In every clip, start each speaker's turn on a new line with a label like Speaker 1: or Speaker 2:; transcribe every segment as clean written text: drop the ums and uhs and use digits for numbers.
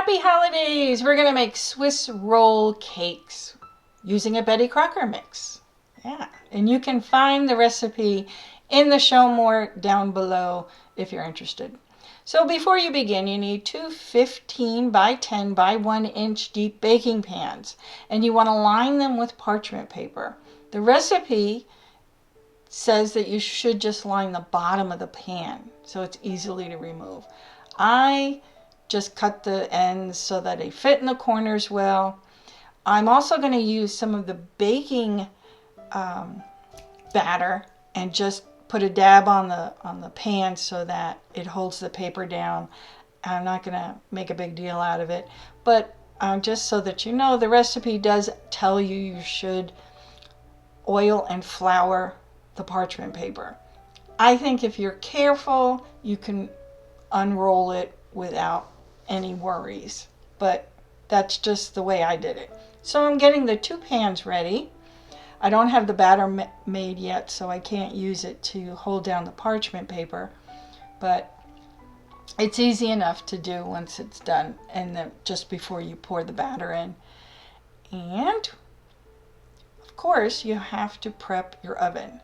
Speaker 1: Happy holidays! We're going to make Swiss roll cakes using a Betty Crocker mix. Yeah, and you can find the recipe in the show more down below if you're interested. So before you begin, you need two 15 by 10 by 1 inch deep baking pans, and you want to line them with parchment paper. The recipe says that you should just line the bottom of the pan so it's easily to remove. I just cut the ends so that they fit in the corners well. I'm also going to use some of the baking batter and just put a dab on the pan so that it holds the paper down. I'm not going to make a big deal out of it, but just so that you know, the recipe does tell you you should oil and flour the parchment paper. I think if you're careful, you can unroll it without any worries, but that's just the way I did it. So I'm getting the two pans ready. I don't have the batter made yet, so I can't use it to hold down the parchment paper, but it's easy enough to do once it's done, and then just before you pour the batter in. And of course you have to prep your oven.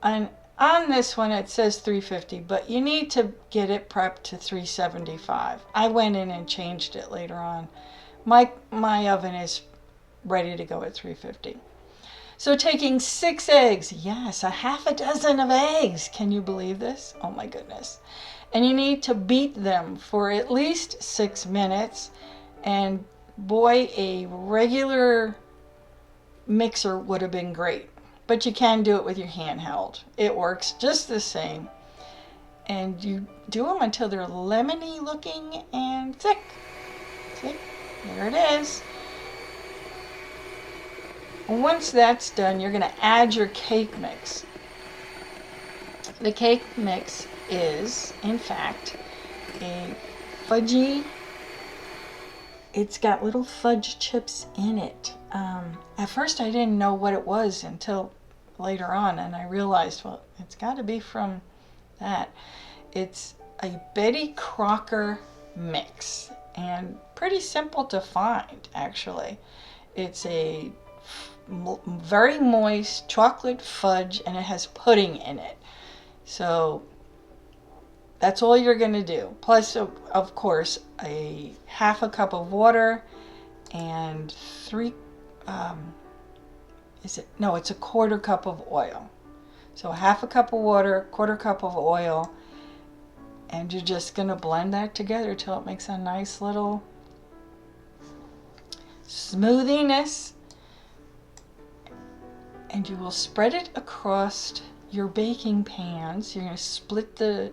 Speaker 1: And on this one it says 350, but you need to get it prepped to 375. I went in and changed it later on. My oven is ready to go at 350. So taking 6 eggs, yes, a half a dozen of eggs. Can you believe this? Oh my goodness. And you need to beat them for at least 6 minutes. And boy, a regular mixer would have been great. But you can do it with your handheld. It works just the same. And you do them until they're lemony looking and thick. See? There it is. Once that's done, you're going to add your cake mix. The cake mix is, in fact, a fudgy. It's got little fudge chips in it. At first I didn't know what it was until later on, and I realized, well, it's got to be from that. It's a Betty Crocker mix, and pretty simple to find, actually. It's a very moist chocolate fudge, and it has pudding in it. So that's all you're going to do. Plus, of course, a half a cup of water and it's a quarter cup of oil. So half a cup of water, quarter cup of oil, and you're just going to blend that together till it makes a nice little smoothiness. And you will spread it across your baking pans. You're going to split the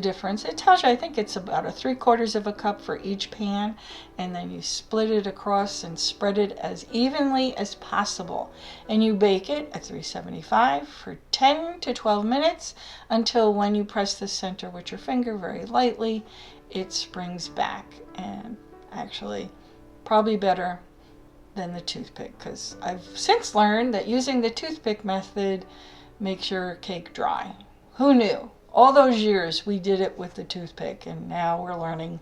Speaker 1: difference. It tells you, I think it's about 3/4 of a cup for each pan, and then you split it across and spread it as evenly as possible. And you bake it at 375 for 10 to 12 minutes until when you press the center with your finger very lightly, it springs back. And actually, probably better than the toothpick, because I've since learned that using the toothpick method makes your cake dry. Who knew? All those years we did it with the toothpick, and now we're learning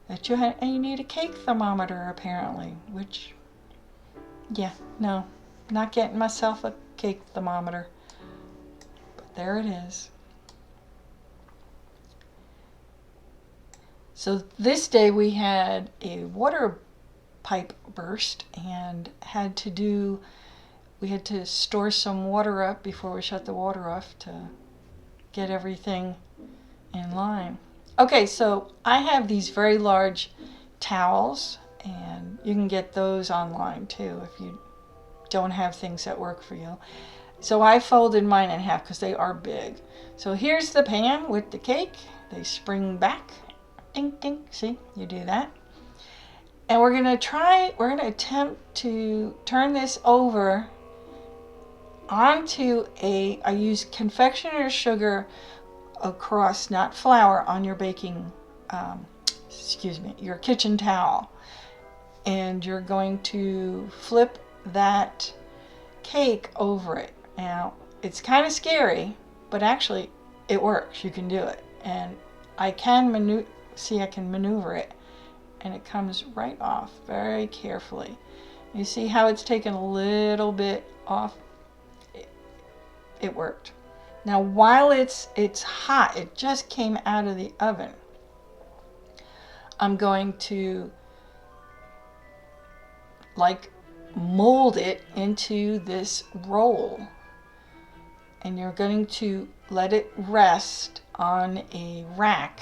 Speaker 1: that you need a cake thermometer apparently, which, yeah, no, not getting myself a cake thermometer, but there it is. So this day we had a water pipe burst and we had to store some water up before we shut the water off to get everything in line. Okay, so I have these very large towels, and you can get those online too if you don't have things that work for you. So I folded mine in half because they are big. So here's the pan with the cake. They spring back. Ding, ding. See, you do that. And we're going to attempt to turn this over onto I use confectioner's sugar across, not flour, on your baking, your kitchen towel. And you're going to flip that cake over it. Now, it's kind of scary, but actually it works. You can do it. And I can maneuver it. and it comes right off very carefully. You see how it's taken a little bit off? It worked. Now while it's hot, it just came out of the oven, I'm going to like mold it into this roll, and you're going to let it rest on a rack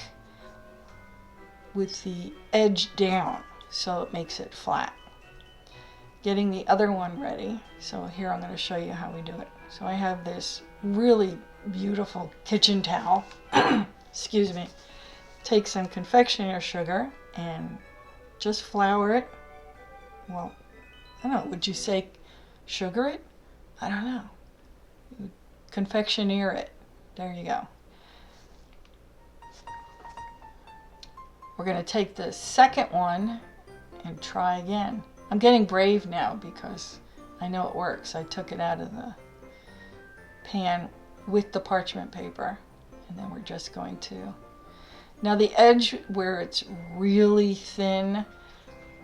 Speaker 1: with the edge down so it makes it flat. Getting the other one ready. So here I'm going to show you how we do it. So I have this really beautiful kitchen towel. Excuse me. Take some confectioner sugar and just flour it. Well, I don't know, would you say sugar it? I don't know. Confectioneer it. There you go. We're going to take the second one and try again. I'm getting brave now because I know it works. I took it out of the pan with the parchment paper, and then we're just going to... Now the edge where it's really thin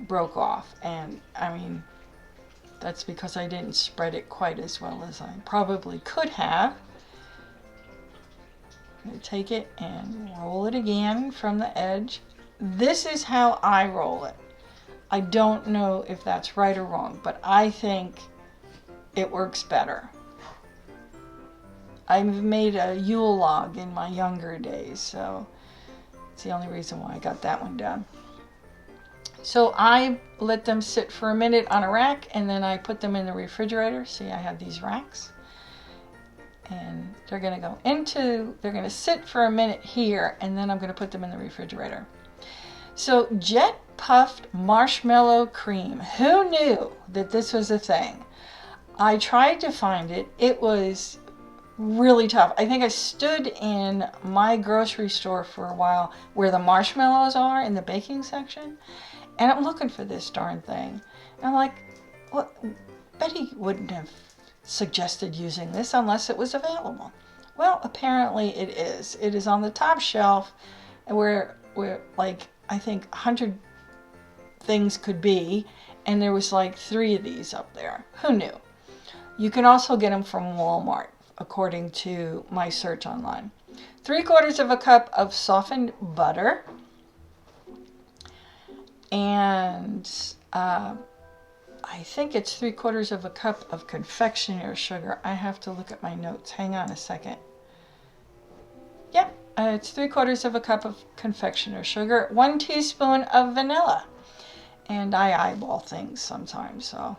Speaker 1: broke off, and I mean, that's because I didn't spread it quite as well as I probably could have. I'm going to take it and roll it again from the edge. This is how I roll it. I don't know if that's right or wrong, but I think it works better. I've made a Yule log in my younger days, so it's the only reason why I got that one done. So I let them sit for a minute on a rack, and then I put them in the refrigerator. See, I have these racks. And they're going to go into, they're going to sit for a minute here, and then I'm going to put them in the refrigerator. So jet puffed marshmallow cream. Who knew that this was a thing? I tried to find it. It was really tough. I think I stood in my grocery store for a while where the marshmallows are in the baking section, and I'm looking for this darn thing. And I'm like, well, Betty wouldn't have suggested using this unless it was available. Well, apparently it is. It is on the top shelf where like I think 100 things could be, and there was like 3 of these up there. Who knew? You can also get them from Walmart, according to my search online. 3/4 of a cup of softened butter, and I think it's 3/4 of a cup of confectioner sugar. I have to look at my notes. Hang on a second. Yep, it's 3/4 of a cup of confectioner sugar, 1 teaspoon of vanilla. And I eyeball things sometimes, so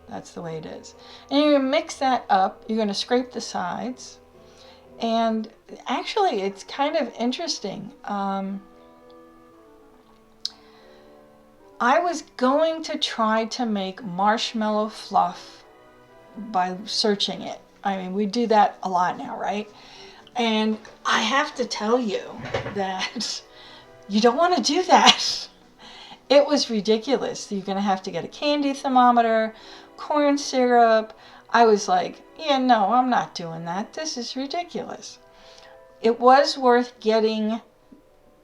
Speaker 1: that's the way it is. And you're going to mix that up. You're going to scrape the sides. And actually, it's kind of interesting. I was going to try to make marshmallow fluff by searching it. I mean, we do that a lot now, right? And I have to tell you that you don't want to do that. It was ridiculous. You're going to have to get a candy thermometer, corn syrup. I was like, yeah, no, I'm not doing that. This is ridiculous. It was worth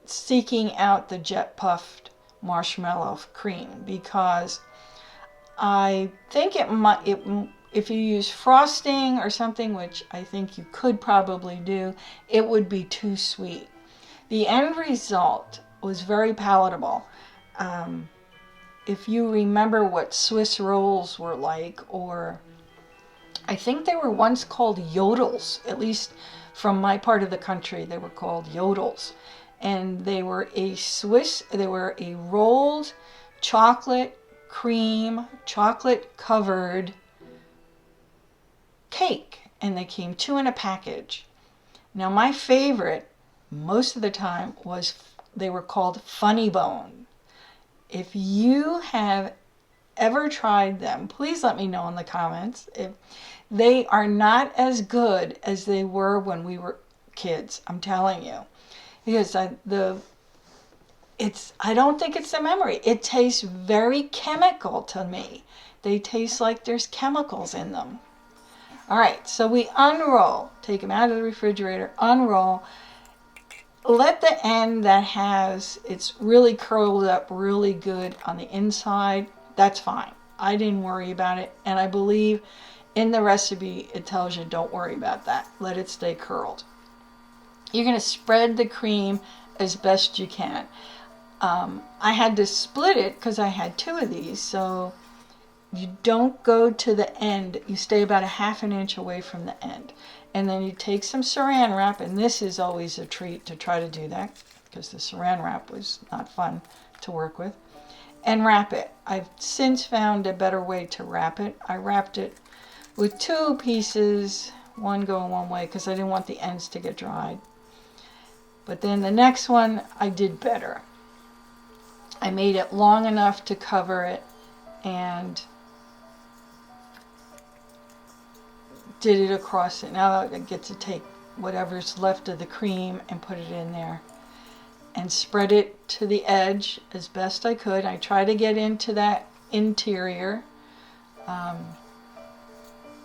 Speaker 1: seeking out the jet puffed marshmallow cream, because I think it might, if you use frosting or something, which I think you could probably do, it would be too sweet. The end result was very palatable. If you remember what Swiss rolls were like, or I think they were once called yodels, at least from my part of the country, they were called yodels. And they were a rolled chocolate cream, chocolate covered cake. And they came 2 in a package. Now my favorite, most of the time, they were called Funny Bone. If you have ever tried them, please let me know in the comments. If they are not as good as they were when we were kids, I'm telling you. Because I don't think it's the memory. It tastes very chemical to me. They taste like there's chemicals in them. All right, so we unroll. Take them out of the refrigerator, unroll. let the end that has, it's really curled up really good on the inside, that's fine. I didn't worry about it, and I believe in the recipe it tells you don't worry about that. Let it stay curled. You're going to spread the cream as best you can. I had to split it because I had two of these, so you don't go to the end. You stay about a half an inch away from the end. And then you take some saran wrap, and this is always a treat to try to do that because the saran wrap was not fun to work with, and wrap it. I've since found a better way to wrap it. I wrapped it with two pieces, one going one way because I didn't want the ends to get dried. But then the next one I did better. I made it long enough to cover it and did it across it. Now I get to take whatever's left of the cream and put it in there and spread it to the edge as best I could. I try to get into that interior.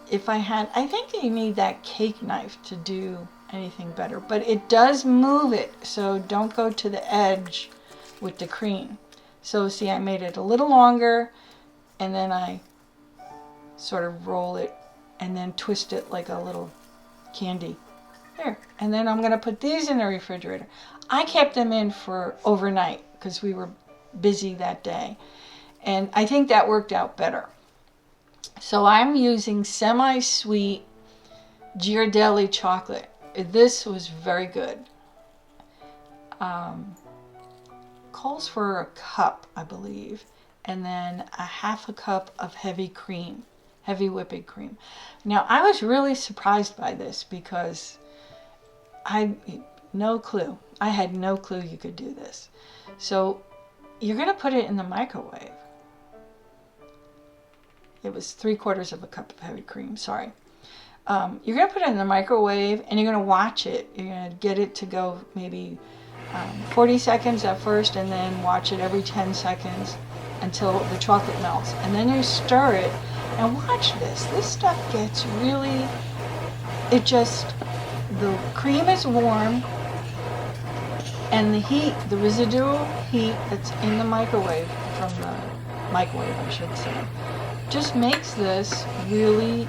Speaker 1: If I think you need that cake knife to do anything better, but it does move it, so don't go to the edge with the cream. So see, I made it a little longer, and then I sort of roll it and then twist it like a little candy. There. And then I'm going to put these in the refrigerator. I kept them in for overnight because we were busy that day, and I think that worked out better. So I'm using semi-sweet Ghirardelli chocolate. This was very good. Calls for a cup, I believe, and then a half a cup of heavy cream, heavy whipping cream. Now, I was really surprised by this because no clue. I had no clue you could do this. So you're going to put it in the microwave. It was 3/4 of a cup of heavy cream, sorry. You're going to put it in the microwave and you're going to watch it. You're going to get it to go maybe 40 seconds at first, and then watch it every 10 seconds until the chocolate melts. And then you stir it and watch this. This stuff gets really, the cream is warm, and the heat, the residual heat that's in the microwave, from the microwave I should say, just makes this really,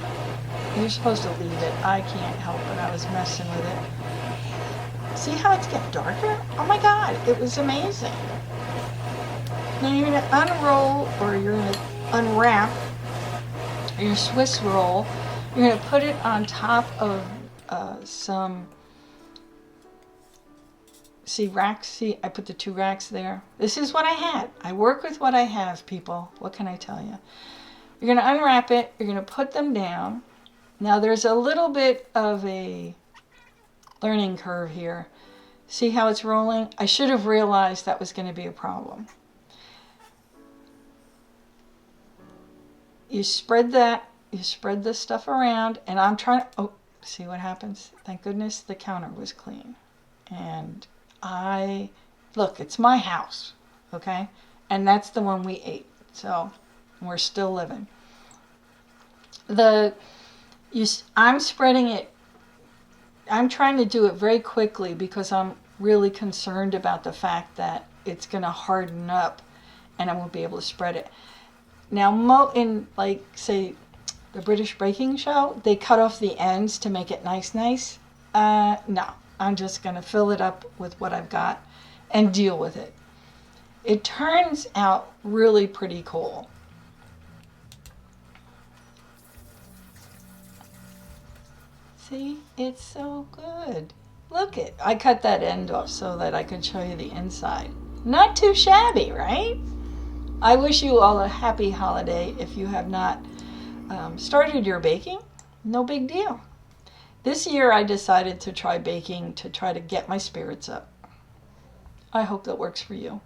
Speaker 1: you're supposed to leave it. I can't help it. I was messing with it. See how it's getting darker? Oh my God, it was amazing. Now you're going to unroll, or you're going to unwrap your Swiss roll. You're going to put it on top of some, racks. See, I put the 2 racks there. This is what I had. I work with what I have, people. What can I tell you? You're going to unwrap it. You're going to put them down. Now there's a little bit of a learning curve here. See how it's rolling? I should have realized that was going to be a problem. You spread the stuff around, and I'm trying to, oh, see what happens? Thank goodness the counter was clean. And look, it's my house, okay? And that's the one we ate, so we're still living. I'm spreading it. I'm trying to do it very quickly because I'm really concerned about the fact that it's going to harden up and I won't be able to spread it. Now, in, like, say, the British baking show, they cut off the ends to make it nice. No, I'm just going to fill it up with what I've got and deal with it. It turns out really pretty cool. See, it's so good. Look it. I cut that end off so that I could show you the inside. Not too shabby, right? I wish you all a happy holiday. If you have not started your baking, no big deal. This year I decided to try baking to try to get my spirits up. I hope that works for you.